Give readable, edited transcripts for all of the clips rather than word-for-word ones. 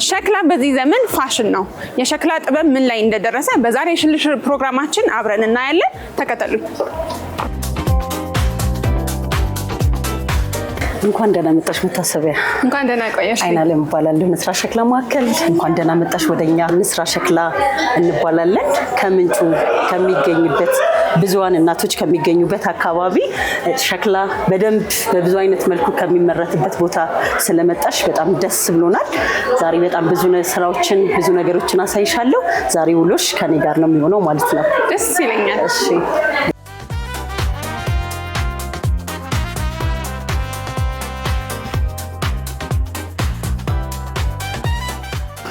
ሸክላ በዚህ ዘመን ፋሽን ነው። የሸክላ ጥበብ ምን ላይ እንደደረሰ በዛሬ የሽልሽር ፕሮግራማችን አብረን እናያለን። ተከተሉኝ። እንኳን ደህና መጣሽ መታሰቢያ። እንኳን ደህና ቆየሽ። አይናለም እባላለሁ። ንስራ ሸክላ ማዕከል። እንኳን ደህና መጣሽ ወደኛ። ንስራ ሸክላ እንባላለን። ከምንጩ ከሚገኝበት ብዙዋን እናቶች ከሚገኙበት አካባቢ ሸክላ በደንብ በብዙ አይነት መልኩ ከሚመረትበት ቦታ ስለመጣሽ በጣም ደስ ብሎናል። ዛሬ በጣም ብዙ ስራዎችን ብዙ ነገሮችን አሳይሻለሁ። ዛሬ ውሎሽ ከኔ ጋር ነው የሚሆነው ማለት ነው። ደስ ይለኛል። እሺ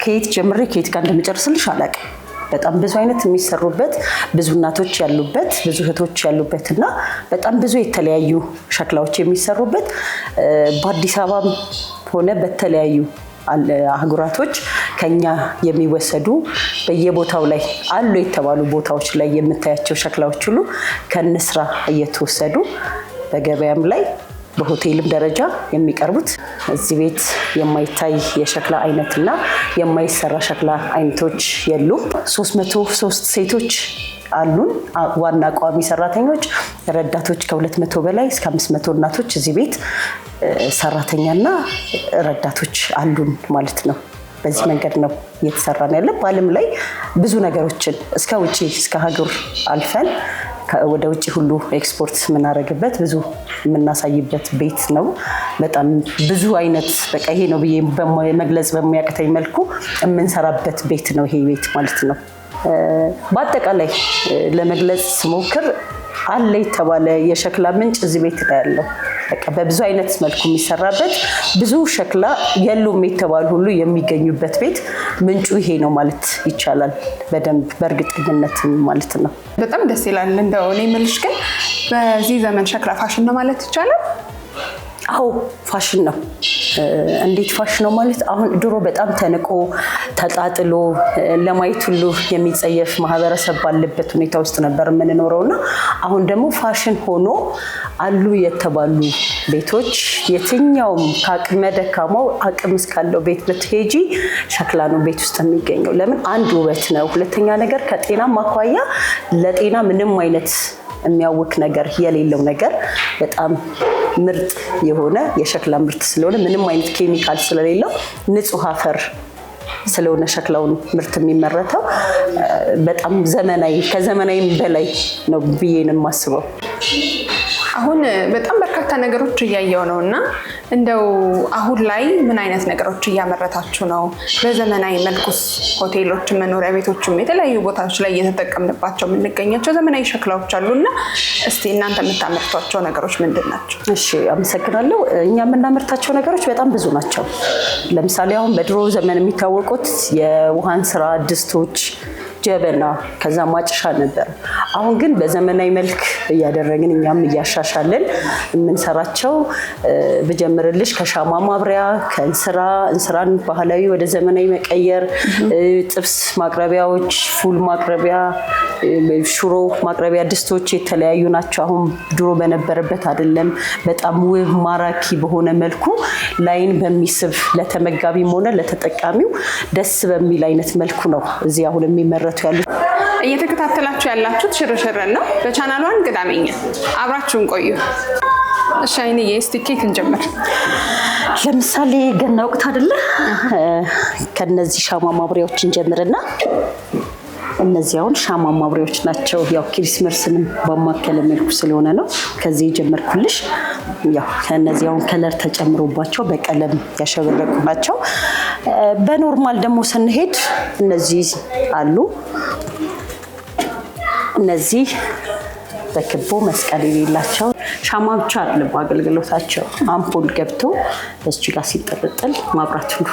ከየት ጀምሬ ከየት ጋር እንደምጨርስልሽ አላውቅም። በጣም ብዙ አይነት የሚሰሩበት ብዙ እናቶች ያሉበት ብዙ እህቶች ያሉበትና በጣም ብዙ የተለያዩ ሸክላዎች የሚሰሩበት በአዲስ አበባ ሆነ በተለያዩ አህጉራቶች ከኛ የሚወሰዱ በየቦታው ላይ አሉ የተባሉ ቦታዎች ላይ የምታያቸው ሸክላዎች ሁሉ ከንስራ እየተወሰዱ በገበያም ላይ በሆቴልም ደረጃ የሚቀርቡት እዚህ ቤት የማይታይ የሸክላ አይነትና የማይሰራ ሸክላ አይነቶች የሉም። 303 ሴቶች አሉን ዋና ቋሚ ሰራተኞች፣ ረዳቶች ከ200 በላይ እስከ 500 እናቶች እዚህ ቤት ሰራተኛና ረዳቶች አሉን ማለት ነው። በዚህ መንገድ ነው እየተሰራን ያለ። በዓለም ላይ ብዙ ነገሮችን እስከ ውጪ እስከ ሀገር አልፈን ወደ ውጪ ሁሉ ኤክስፖርት የምናደርግበት ብዙ የምናሳይበት ቤት ነው። በጣም ብዙ አይነት በቃ ይሄ ነው ብዬ መግለጽ በሚያቅተኝ መልኩ የምንሰራበት ቤት ነው ይሄ ቤት ማለት ነው። በአጠቃላይ ለመግለጽ ስሞክር አለ የተባለ የሸክላ ምንጭ እዚህ ቤት ላይ ያለው በቃ በብዙ አይነት መልኩ የሚሰራበት ብዙ ሸክላ የሉም የተባሉ ሁሉ የሚገኙበት ቤት ምንጩ ይሄ ነው ማለት ይቻላል። በደንብ በእርግጠኝነት ማለት ነው። በጣም ደስ ይላል። እንደው እኔ የምልሽ ግን በዚህ ዘመን ሸክላ ፋሽን ነው ማለት ይቻላል? አዎ ፋሽን ነው። እንዴት ፋሽን ነው ማለት? አሁን ድሮ በጣም ተንቆ ተጣጥሎ ለማየት ሁሉ የሚጸየፍ ማህበረሰብ ባለበት ሁኔታ ውስጥ ነበር የምንኖረውና አሁን ደግሞ ፋሽን ሆኖ አሉ የተባሉ ቤቶች የትኛውም ከአቅመ ደካማው አቅም እስካለው ቤት ብትሄጂ ሸክላ ነው ቤት ውስጥ የሚገኘው። ለምን? አንድ ውበት ነው። ሁለተኛ ነገር ከጤና ማኳያ ለጤና ምንም አይነት የሚያውክ ነገር የሌለው ነገር በጣም ምርጥ የሆነ የሸክላ ምርት ስለሆነ ምንም አይነት ኬሚካል ስለሌለው ንጹህ አፈር ስለሆነ ሸክላውን ምርት የሚመረተው በጣም ዘመናዊ ከዘመናዊም በላይ ነው ብዬ ነው የማስበው። አሁን በጣም በርካታ ነገሮች እያየው ነው እና እንደው አሁን ላይ ምን አይነት ነገሮች እያመረታችሁ ነው? በዘመናዊ መልኩስ ሆቴሎች፣ መኖሪያ ቤቶችም የተለያዩ ቦታዎች ላይ እየተጠቀምንባቸው የምንገኛቸው ዘመናዊ ሸክላዎች አሉና እስቲ እናንተ የምታመርቷቸው ነገሮች ምንድን ናቸው? እሺ አመሰግናለሁ። እኛ የምናመርታቸው ነገሮች በጣም ብዙ ናቸው። ለምሳሌ አሁን በድሮ ዘመን የሚታወቁት የውሃን ስራ ድስቶች፣ ጀበና ከዛ ማጨሻ ነበር። አሁን ግን በዘመናዊ መልክ እያደረግን እኛም እያሻሻለን የምንሰራቸው ብጀምርልሽ ከሻማ ማብሪያ እንስራን ባህላዊ ወደ ዘመናዊ መቀየር፣ ጥብስ ማቅረቢያዎች፣ ፉል ማቅረቢያ፣ ሽሮ ማቅረቢያ ድስቶች የተለያዩ ናቸው። አሁን ድሮ በነበረበት አይደለም። በጣም ውብ ማራኪ በሆነ መልኩ ላይን በሚስብ ለተመጋቢም ሆነ ለተጠቃሚው ደስ በሚል አይነት መልኩ ነው እዚህ አሁን የሚመረቱ ያሉት። እየተከታተላችሁ ያላችሁት ሽርሽር ነው። በቻናሏን ቅዳሜኛ አብራችሁን ቆዩ። እሺ አይኔ እስቲ ኬክ እንጀምር። ለምሳሌ ገና ወቅት አይደለ? ከነዚህ ሻማ ማብሪያዎች እንጀምርና እነዚህ አሁን ሻማ ማብሪያዎች ናቸው። ያው ክሪስመስንም በማከለ መልኩ ስለሆነ ነው ከዚህ ጀመርኩልሽ። ያው ከነዚህ አሁን ከለር ተጨምሮባቸው በቀለም ያሸበረቁ ናቸው። በኖርማል ደግሞ ስንሄድ እነዚህ አሉ። እነዚህ በክቦ መስቀል የሌላቸው ሻማ ብቻ አይደለም አገልግሎታቸው። አምፖል ገብቶ በዚህ ጋር ሲጠለጠል ማብራት ሁሉ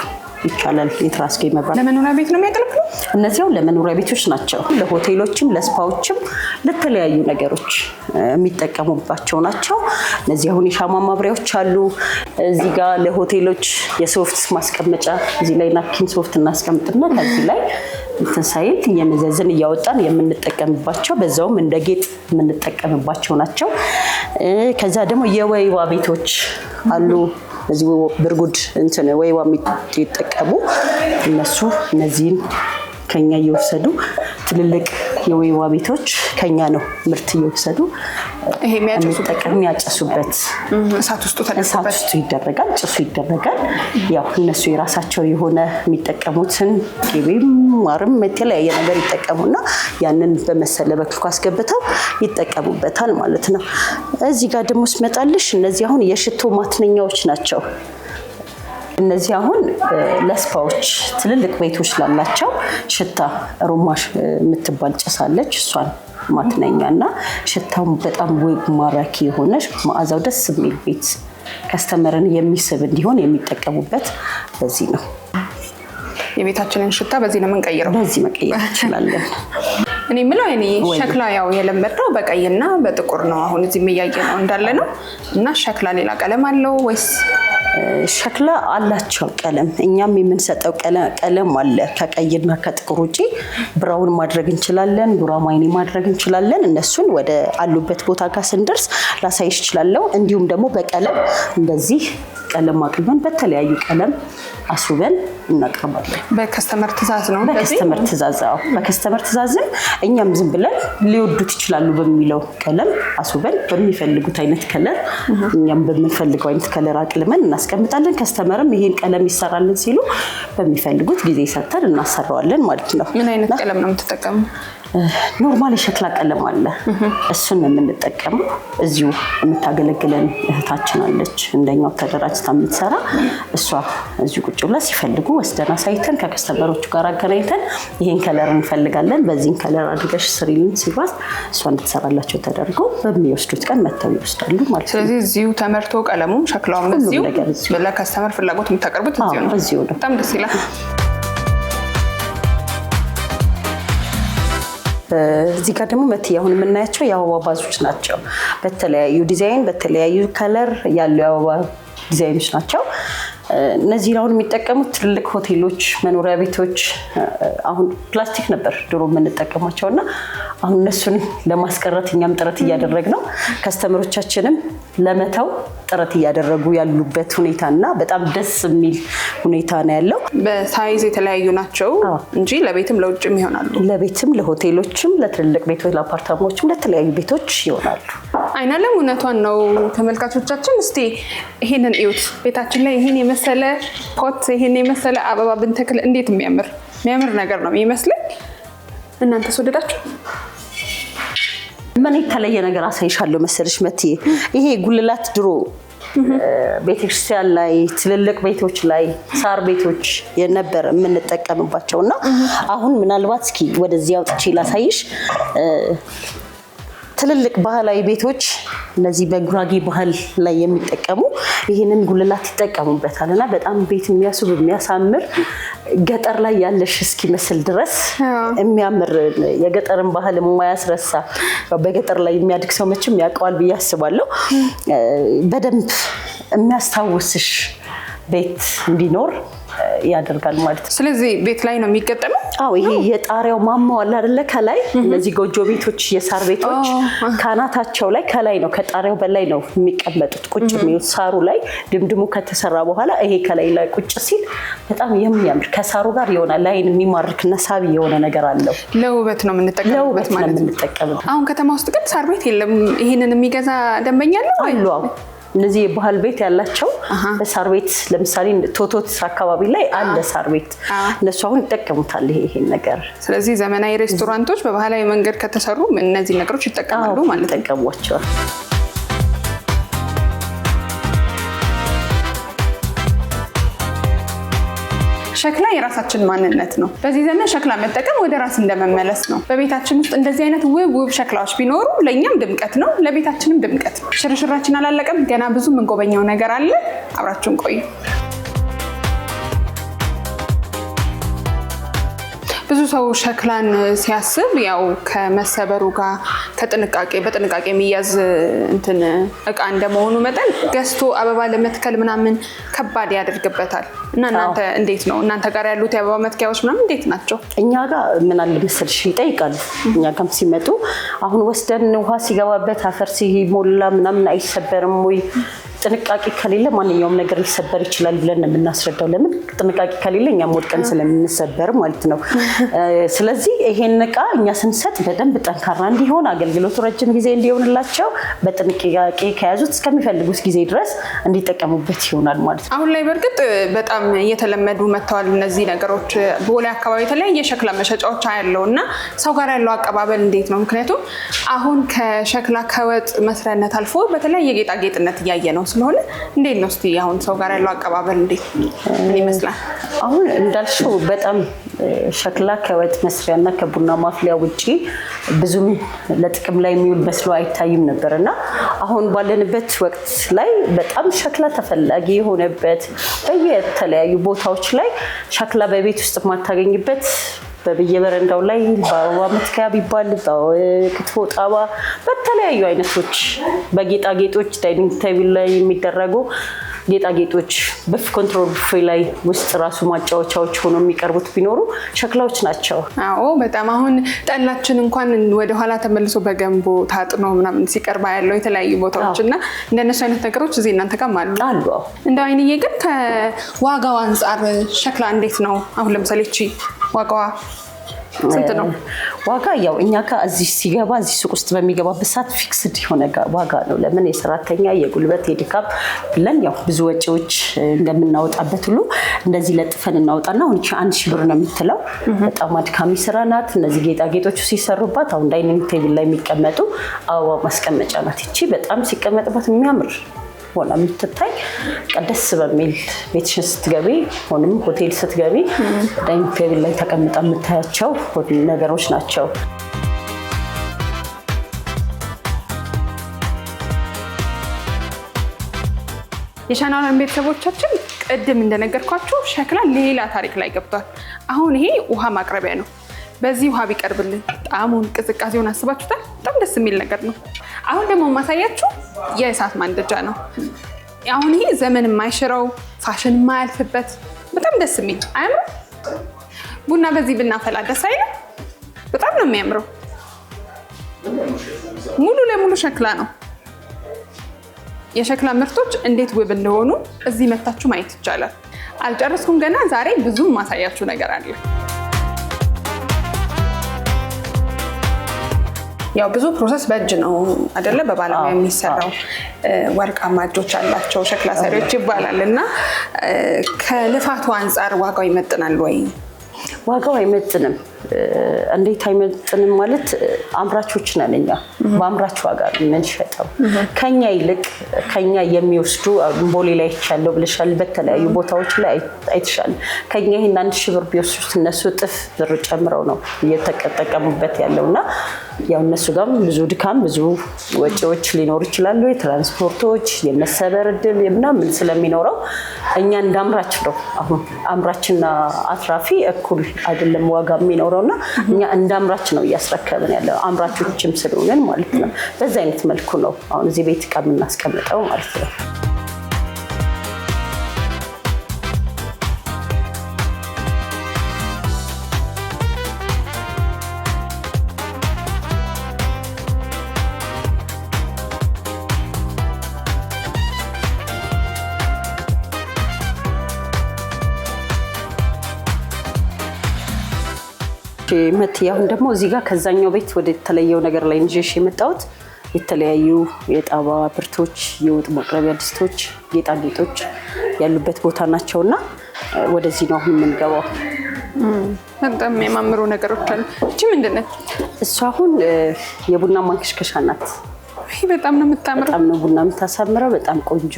ይቻላል። የትራስጌ መብራት ለመኖሪያ ቤት ነው የሚያገለግለው? እነዚያው ለመኖሪያ ቤቶች ናቸው። ለሆቴሎችም ለስፓዎችም ለተለያዩ ነገሮች የሚጠቀሙባቸው ናቸው። እነዚህ አሁን የሻማ ማብሪያዎች አሉ። እዚህ ጋር ለሆቴሎች የሶፍት ማስቀመጫ እዚህ ላይ ናፕኪን ሶፍት እናስቀምጥና ከዚህ ላይ እንትን ሳይል እየመዘዝን እያወጣን የምንጠቀምባቸው በዛውም እንደ ጌጥ የምንጠቀምባቸው ናቸው። ከዛ ደግሞ የወይባ ቤቶች አሉ። እዚህ ብርጉድ እንትን ወይባ የሚጠቀሙ እነሱ እነዚህን ከኛ እየወሰዱ ትልልቅ የወይባ ቤቶች ከኛ ነው ምርት እየወሰዱ ይሄ የሚያጨሱበት እሳት ውስጥ ይደረጋል፣ ጭሱ ይደረጋል። ያው እነሱ የራሳቸው የሆነ የሚጠቀሙትን ቅቤም ማርም የተለያየ ነገር ይጠቀሙና ያንን በመሰለ በክልኩ አስገብተው ይጠቀሙበታል ማለት ነው። እዚህ ጋር ደግሞ ስመጣልሽ እነዚህ አሁን የሽቶ ማትነኛዎች ናቸው። እነዚህ አሁን ለስፓዎች ትልልቅ ቤቶች ላላቸው ሽታ ሩማሽ የምትባል ጭሳለች። እሷን ማትነኛና ሽታው በጣም ውብ ማራኪ የሆነ መዓዛው ደስ የሚል ቤት ከስተመርን የሚስብ እንዲሆን የሚጠቀሙበት በዚህ ነው። የቤታችንን ሽታ በዚህ ነው የምንቀይረው። በዚህ መቀየር እንችላለን። እኔ የምለው ሸክላ ያው የለመድነው በቀይና በጥቁር ነው። አሁን እዚህ እያየ ነው እንዳለ ነው። እና ሸክላ ሌላ ቀለም አለው ወይስ? ሸክላ አላቸው ቀለም። እኛም የምንሰጠው ቀለም አለ። ከቀይና ከጥቁር ውጪ ብራውን ማድረግ እንችላለን፣ ጉራማይኔ ማድረግ እንችላለን። እነሱን ወደ አሉበት ቦታ ጋር ስንደርስ ላሳይሽ እችላለሁ። እንዲሁም ደግሞ በቀለም እንደዚህ ቀለም አቅርበን በተለያዩ ቀለም አስውበን እናቀርባለን። በከስተመር ትእዛዝ ነው? በከስተመር ትእዛዝ። አዎ በከስተመር ትእዛዝም እኛም ዝም ብለን ሊወዱት ይችላሉ በሚለው ቀለም አስውበን በሚፈልጉት አይነት ከለር እኛም በምንፈልገው አይነት ከለር አቅልመን እናስቀምጣለን። ከስተመርም ይሄን ቀለም ይሰራልን ሲሉ በሚፈልጉት ጊዜ ሰጥተን እናሰራዋለን ማለት ነው። ምን አይነት ቀለም ነው የምትጠቀሙ? ኖርማል የሸክላ ቀለም አለ። እሱን ነው የምንጠቀመው። እዚሁ የምታገለግለን እህታችን አለች እንደኛው ተደራጅታ የምትሰራ። እሷ እዚሁ ቁጭ ብላ ሲፈልጉ ወስደን አሳይተን ከከስተመሮቹ ጋር አገናኝተን ይሄን ከለር እንፈልጋለን በዚህን ከለር አድርገሽ ስሪልን ሲባል እሷ እንድትሰራላቸው ተደርጎ በሚወስዱት ቀን መተው ይወስዳሉ ማለት ነው። ስለዚህ እዚሁ ተመርቶ ቀለሙም ሸክላውም እዚሁ ለከስተመር ፍላጎት የምታቀርቡት እዚሁ ነው። በጣም ደስ ይላል። እዚህ ጋር ደግሞ አሁን የምናያቸው የአበባ ባዞች ናቸው። በተለያዩ ዲዛይን በተለያዩ ከለር ያሉ የአበባ ዲዛይኖች ናቸው። እነዚህ አሁን የሚጠቀሙት ትልልቅ ሆቴሎች፣ መኖሪያ ቤቶች አሁን ፕላስቲክ ነበር ድሮ የምንጠቀማቸው እና አሁን እነሱን ለማስቀረት እኛም ጥረት እያደረግ ነው። ከስተመሮቻችንም ለመተው ጥረት እያደረጉ ያሉበት ሁኔታ እና በጣም ደስ የሚል ሁኔታ ነው ያለው። በሳይዝ የተለያዩ ናቸው እንጂ ለቤትም ለውጭም ይሆናሉ። ለቤትም ለሆቴሎችም ለትልልቅ ቤቶች ለአፓርታማዎችም ለተለያዩ ቤቶች ይሆናሉ። አይናለም እውነቷን ነው። ተመልካቾቻችን እስቲ ይሄንን እዩት። ቤታችን ላይ ይሄን የመሰለ ፖት ይሄን የመሰለ አበባ ብንተክል እንዴት የሚያምር ነገር ነው የሚመስለው። እናንተስ ወደዳችሁ? ምን የተለየ ነገር አሳይሻለሁ መሰለሽ መትዬ። ይሄ ጉልላት ድሮ ቤተክርስቲያን ላይ ትልልቅ ቤቶች ላይ ሳር ቤቶች የነበረ የምንጠቀምባቸውና አሁን ምናልባት እስኪ ወደዚህ አውጥቼ ላሳይሽ። ትልልቅ ባህላዊ ቤቶች እነዚህ በጉራጌ ባህል ላይ የሚጠቀሙ ይሄንን ጉልላት ይጠቀሙበታል እና በጣም ቤት የሚያስብ የሚያሳምር ገጠር ላይ ያለሽ እስኪመስል ድረስ የሚያምር የገጠርን ባህል የማያስረሳ በገጠር ላይ የሚያድግ ሰው መቼም ያውቀዋል ብዬ አስባለሁ። በደንብ የሚያስታውስሽ ቤት እንዲኖር ያደርጋል ማለት ነው። ስለዚህ ቤት ላይ ነው የሚገጠመው? አዎ ይሄ የጣሪያው ማማው አለ አይደለ? ከላይ እነዚህ ጎጆ ቤቶች የሳር ቤቶች ካናታቸው ላይ ከላይ ነው ከጣሪያው በላይ ነው የሚቀመጡት ቁጭ የሚሉት ሳሩ ላይ ድምድሙ ከተሰራ በኋላ ይሄ ከላይ ላይ ቁጭ ሲል በጣም የሚያምር ከሳሩ ጋር ይሆናል። ላይን የሚማርክና ሳቢ የሆነ ነገር አለው። ለውበት ነው የምንጠቀምበት ማለት ነው። አሁን ከተማ ውስጥ ግን ሳር ቤት የለም። ይሄንን የሚገዛ ደንበኛ አለ ወይ? እነዚህ የባህል ቤት ያላቸው በሳር ቤት ለምሳሌ ቶቶት አካባቢ ላይ አለ ሳር ቤት። እነሱ አሁን ይጠቀሙታል ይሄን ነገር። ስለዚህ ዘመናዊ ሬስቶራንቶች በባህላዊ መንገድ ከተሰሩ እነዚህ ነገሮች ይጠቀማሉ ማለት ነው። ይጠቀሟቸዋል። ሸክላ የራሳችን ማንነት ነው። በዚህ ዘመን ሸክላ መጠቀም ወደ ራስ እንደመመለስ ነው። በቤታችን ውስጥ እንደዚህ አይነት ውብ ሸክላዎች ቢኖሩ ለእኛም ድምቀት ነው፣ ለቤታችንም ድምቀት ነው። ሽርሽራችን አላለቀም። ገና ብዙ የምንጎበኘው ነገር አለ። አብራችሁን ቆዩ። ብዙ ሰው ሸክላን ሲያስብ ያው ከመሰበሩ ጋር በጥንቃቄ የሚያዝ እንትን እቃ እንደመሆኑ መጠን ገዝቶ አበባ ለመትከል ምናምን ከባድ ያደርግበታል። እና እናንተ እንዴት ነው? እናንተ ጋር ያሉት የአበባ መትከያዎች ምናምን እንዴት ናቸው? እኛ ጋር ምን አለ መሰልሽ ይጠይቃሉ። እኛ ጋርም ሲመጡ አሁን ወስደን ውሃ ሲገባበት አፈር ሲሞላ ምናምን አይሰበርም ወይ? ጥንቃቄ ከሌለ ማንኛውም ነገር ሊሰበር ይችላል ብለን ነው የምናስረዳው። ለምን ጥንቃቄ ከሌለ እኛም ወድቀን ስለምንሰበር ማለት ነው። ስለዚህ ይሄን እቃ እኛ ስንሰጥ በደንብ ጠንካራ እንዲሆን አገልግሎቱ ረጅም ጊዜ እንዲሆንላቸው በጥንቃቄ ከያዙት እስከሚፈልጉት ጊዜ ድረስ እንዲጠቀሙበት ይሆናል ማለት ነው። አሁን ላይ በእርግጥ በጣም እየተለመዱ መጥተዋል እነዚህ ነገሮች። ቦሌ አካባቢ የተለያየ ሸክላ መሸጫዎች ያለው እና ሰው ጋር ያለው አቀባበል እንዴት ነው? ምክንያቱም አሁን ከሸክላ ከወጥ መስሪያነት አልፎ በተለያየ ጌጣጌጥነት እያየ ነው ስለሆነ እንዴት ነው እስቲ አሁን ሰው ጋር ያለው አቀባበል እንዴት ይመስላል? አሁን እንዳልሽው በጣም ሸክላ ከወጥ መስሪያና ከቡና ማፍሊያ ውጪ ብዙም ለጥቅም ላይ የሚውል መስሎ አይታይም ነበርና አሁን ባለንበት ወቅት ላይ በጣም ሸክላ ተፈላጊ የሆነበት በየተለያዩ ቦታዎች ላይ ሸክላ በቤት ውስጥ የማታገኝበት በየበረንዳው ላይ በአበባ መትከያ ቢባል በክትፎ ጣባ በተለያዩ አይነቶች በጌጣጌጦች ዳይኒንግ ቴብል ላይ የሚደረጉ ጌጣጌጦች በፍ ኮንትሮል ቡፌ ላይ ውስጥ ራሱ ማጫወቻዎች ሆኖ የሚቀርቡት ቢኖሩ ሸክላዎች ናቸው። አዎ በጣም አሁን ጠላችን እንኳን ወደኋላ ተመልሶ በገንቦ ታጥኖ ምናምን ሲቀርባ ያለው የተለያዩ ቦታዎች እና እንደነሱ አይነት ነገሮች እዚህ እናንተ ጋር አሉ። እንደው አይንዬ ግን ከዋጋው አንጻር ሸክላ እንዴት ነው? አሁን ለምሳሌ እቺ ዋጋዋ ስንት ነው? ዋጋ ያው እኛ እዚህ ሲገባ እዚህ ሱቅ ውስጥ በሚገባበት ሰዓት ፊክስድ የሆነ ዋጋ ነው። ለምን የሰራተኛ የጉልበት የድካም ብለን ያው ብዙ ወጪዎች እንደምናወጣበት ሁሉ እንደዚህ ለጥፈን እናወጣና አሁን 1000 ብር ነው የምትለው። በጣም አድካሚ ስራ ናት። እነዚህ ጌጣጌጦቹ ሲሰሩባት አሁን ዳይኒንግ ቴብል ላይ የሚቀመጡ አበባ ማስቀመጫ ናት። እቺ በጣም ሲቀመጥባት የሚያምር ሆና የምትታይ ቀደስ በሚል ቤትሽን ስትገቢ ሆንም ሆቴል ስትገቢ ዳይኒንግ ቴብል ላይ ተቀምጣ የምታያቸው ነገሮች ናቸው። የቻናሉን ቤተሰቦቻችን ቅድም እንደነገርኳችሁ ሸክላ ሌላ ታሪክ ላይ ገብቷል። አሁን ይሄ ውሃ ማቅረቢያ ነው። በዚህ ውሃ ቢቀርብልን ጣዕሙን ቅዝቃዜውን አስባችሁታል? በጣም ደስ የሚል ነገር ነው። አሁን ደግሞ ማሳያችሁ የእሳት ማንደጃ ነው። አሁን ይሄ ዘመን የማይሽረው ፋሽን የማያልፍበት በጣም ደስ የሚል አያምርም? ቡና በዚህ ብናፈላ ደስ አይልም? በጣም ነው የሚያምረው። ሙሉ ለሙሉ ሸክላ ነው። የሸክላ ምርቶች እንዴት ውብ እንደሆኑ እዚህ መታችሁ ማየት ይቻላል። አልጨረስኩም ገና። ዛሬ ብዙ ማሳያችሁ ነገር አለ። ያው ብዙ ፕሮሰስ በእጅ ነው አይደለ? በባለሙያ የሚሰራው ወርቃማ እጆች አላቸው ሸክላ ሰሪዎች ይባላል። እና ከልፋቱ አንጻር ዋጋው ይመጥናል ወይ? ዋጋው አይመጥንም። እንዴት አይመጥንም ማለት አምራቾች ነን እኛ። በአምራች ዋጋ ነው የምንሸጠው። ከኛ ይልቅ ከኛ የሚወስዱ ቦሌ ላይ ይቻለው ብለሻል፣ በተለያዩ ቦታዎች ላይ አይተሻል። ከኛ ይሄን 1000 ብር ቢወስዱት እነሱ እጥፍ ብር ጨምረው ነው እየተጠቀሙበት ያለውና ያው እነሱ ጋር ብዙ ድካም ብዙ ወጪዎች ሊኖሩ ይችላሉ። የትራንስፖርቶች የመሰበር እድል ምናምን ስለሚኖረው እኛ እንዳምራች ነው። አሁን አምራችና አትራፊ እኩል አይደለም ዋጋ የሚኖረውና እኛ እንዳምራች ነው እያስረከብን ያለው አምራቾችም ስለሆነን ማለት ነው። በዛ አይነት መልኩ ነው አሁን እዚህ ቤት እቃ የምናስቀምጠው ማለት ነው። አሁን ደግሞ እዚህ ጋር ከዛኛው ቤት ወደ ተለየው ነገር ላይ እንጂሽ የመጣሁት የተለያዩ የጣባ ብርቶች፣ የወጥ ማቅረቢያ ድስቶች፣ ጌጣጌጦች ያሉበት ቦታ ናቸውና ወደዚህ ነው አሁን የምንገባው። በጣም የሚያማምሩ ነገሮች አሉ። እቺ ምንድን ነች? እሱ አሁን የቡና ማንከሽከሻ ናት። በጣም ነው የምታምረው። በጣም ነው ቡና የምታሳምረው። በጣም ቆንጆ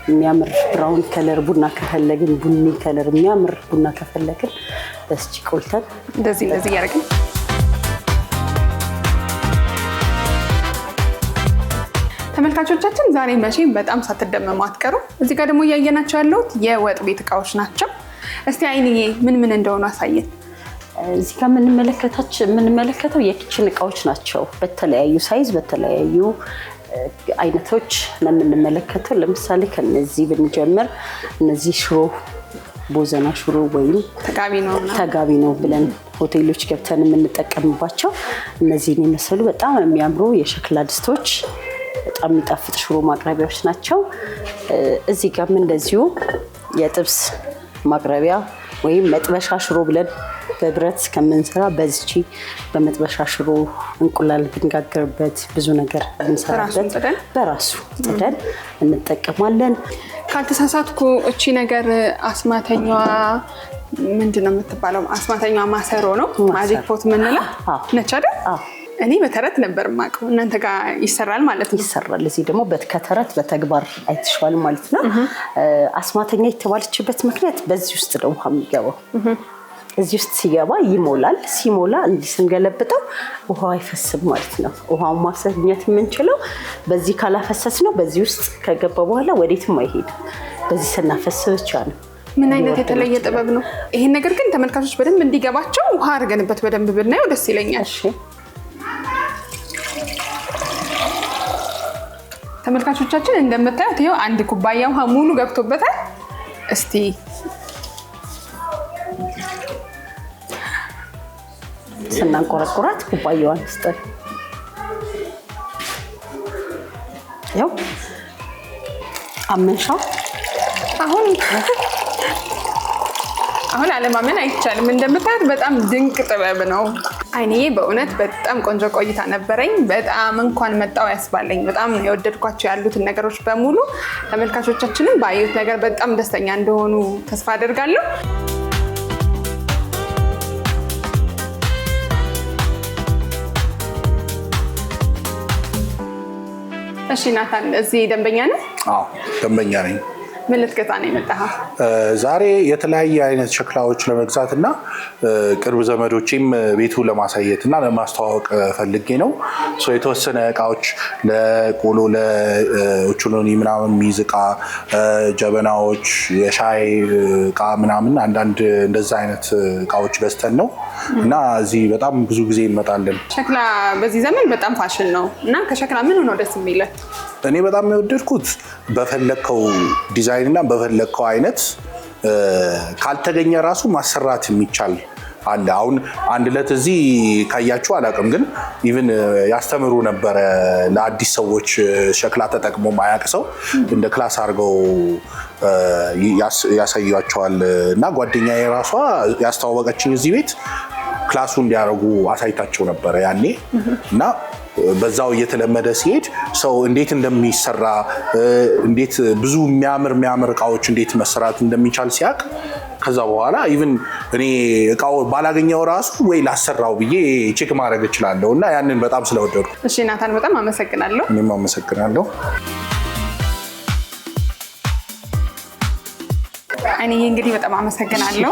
የሚያምር ብራውን ከለር ቡና ከፈለግን፣ ቡኒ ከለር የሚያምር ቡና ከፈለግን በስቺ ቆልተን እንደዚህ ያደርግን። ተመልካቾቻችን ዛሬ መቼም በጣም ሳትደመሙ አትቀሩ። እዚህ ጋር ደግሞ እያየናቸው ያሉት የወጥ ቤት እቃዎች ናቸው። እስቲ አይንዬ ምን እንደሆኑ አሳየን። እዚህ ጋር የምንመለከተው የኪችን እቃዎች ናቸው። በተለያዩ ሳይዝ በተለያዩ አይነቶች ነው የምንመለከተው። ለምሳሌ ከነዚህ ብንጀምር እነዚህ ሽሮ ቦዘና ሽሮ ወይም ተጋቢ ነው ብለን ሆቴሎች ገብተን የምንጠቀምባቸው እነዚህን የመሰሉ በጣም የሚያምሩ የሸክላ ድስቶች በጣም የሚጣፍጥ ሽሮ ማቅረቢያዎች ናቸው። እዚህ ጋርም እንደዚሁ የጥብስ ማቅረቢያ ወይም መጥበሻ ሽሮ ብለን በብረት ከምንሰራ በዚቺ በመጥበሻ ሽሮ እንቁላል ብንጋገርበት ብዙ ነገር ብንሰራበት በራሱ ጥደን እንጠቀማለን። ካልተሳሳትኩ እቺ ነገር አስማተኛዋ ምንድነው የምትባለው? አስማተኛዋ ማሰሮ ነው ማጂክ ፖት የምንለው ነች አይደል? እኔ በተረት ነበር የማውቀው። እናንተ ጋር ይሰራል ማለት ነው? ይሰራል። እዚህ ደግሞ ከተረት በተግባር አይተሽዋል ማለት ነው። አስማተኛ የተባለችበት ምክንያት በዚህ ውስጥ ነው ውሃ የሚገባው። እዚህ ውስጥ ሲገባ ይሞላል። ሲሞላ እንዲህ ስንገለብጠው ውሃው አይፈስም ማለት ነው። ውሃውን ማሰኘት የምንችለው በዚህ ካላፈሰስ ነው። በዚህ ውስጥ ከገባ በኋላ ወዴትም አይሄድም። በዚህ ስናፈስ ብቻ ነው። ምን አይነት የተለየ ጥበብ ነው! ይሄን ነገር ግን ተመልካቾች በደንብ እንዲገባቸው ውሃ አድርገንበት በደንብ ብናየው ደስ ይለኛል። እሺ ተመልካቾቻችን እንደምታዩት ይሄው አንድ ኩባያ ውሃ ሙሉ ገብቶበታል። እስቲ ስናንቆረቆራት ኩባያዋን ስጠን። ያው አመንሻው አሁን አለማመን አይቻልም። እንደምታዩት በጣም ድንቅ ጥበብ ነው። አይኔ በእውነት በጣም ቆንጆ ቆይታ ነበረኝ። በጣም እንኳን መጣው ያስባለኝ። በጣም የወደድኳቸው ያሉትን ነገሮች በሙሉ ተመልካቾቻችንን ባዩት ነገር በጣም ደስተኛ እንደሆኑ ተስፋ አደርጋለሁ። እሺ ናታን፣ እዚህ ደንበኛ ነህ? አዎ ደንበኛ ነኝ። ምን ልትገዛ ነው የመጣኸው? ዛሬ የተለያየ አይነት ሸክላዎች ለመግዛት እና ቅርብ ዘመዶቼም ቤቱ ለማሳየት እና ለማስተዋወቅ ፈልጌ ነው። የተወሰነ እቃዎች ለቆሎ ለኦቾሎኒ ምናምን የሚይዝ እቃ፣ ጀበናዎች፣ የሻይ እቃ ምናምን አንዳንድ እንደዛ አይነት እቃዎች ገዝተን ነው እና እዚህ በጣም ብዙ ጊዜ እንመጣለን። ሸክላ በዚህ ዘመን በጣም ፋሽን ነው እና ከሸክላ ምን ሆኖ ደስ የሚለው? እኔ በጣም የወደድኩት በፈለከው ዲዛይን እና በፈለከው አይነት ካልተገኘ ራሱ ማሰራት የሚቻል አለ። አሁን አንድ ዕለት እዚህ ካያችሁ አላውቅም፣ ግን ኢቭን ያስተምሩ ነበረ ለአዲስ ሰዎች ሸክላ ተጠቅሞ ማያውቅ ሰው እንደ ክላስ አድርገው ያሳያቸዋል። እና ጓደኛዬ ራሷ ያስተዋወቀችኝ እዚህ ቤት ክላሱ እንዲያደርጉ አሳይታቸው ነበረ ያኔ እና በዛው እየተለመደ ሲሄድ ሰው እንዴት እንደሚሰራ እንዴት ብዙ የሚያምር እቃዎች እንዴት መስራት እንደሚቻል ሲያቅ ከዛ በኋላ ኢቭን እኔ እቃው ባላገኘው ራሱ ወይ ላሰራው ብዬ ቼክ ማድረግ እችላለሁ እና ያንን በጣም ስለወደድኩ። እሺ ናታን በጣም አመሰግናለሁ። እኔም አመሰግናለሁ። እኔ እንግዲህ በጣም አመሰግናለሁ።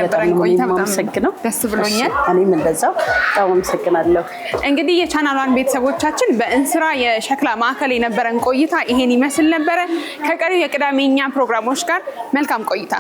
በጣም አመሰግናለሁ። ደስ ብሎኛል። እኔም እንደዛው በጣም አመሰግናለሁ። እንግዲህ የቻናሏን ቤተሰቦቻችን በእንስራ የሸክላ ማዕከል የነበረን ቆይታ ይሄን ይመስል ነበረ። ከቀሪው የቅዳሜኛ ፕሮግራሞች ጋር መልካም ቆይታ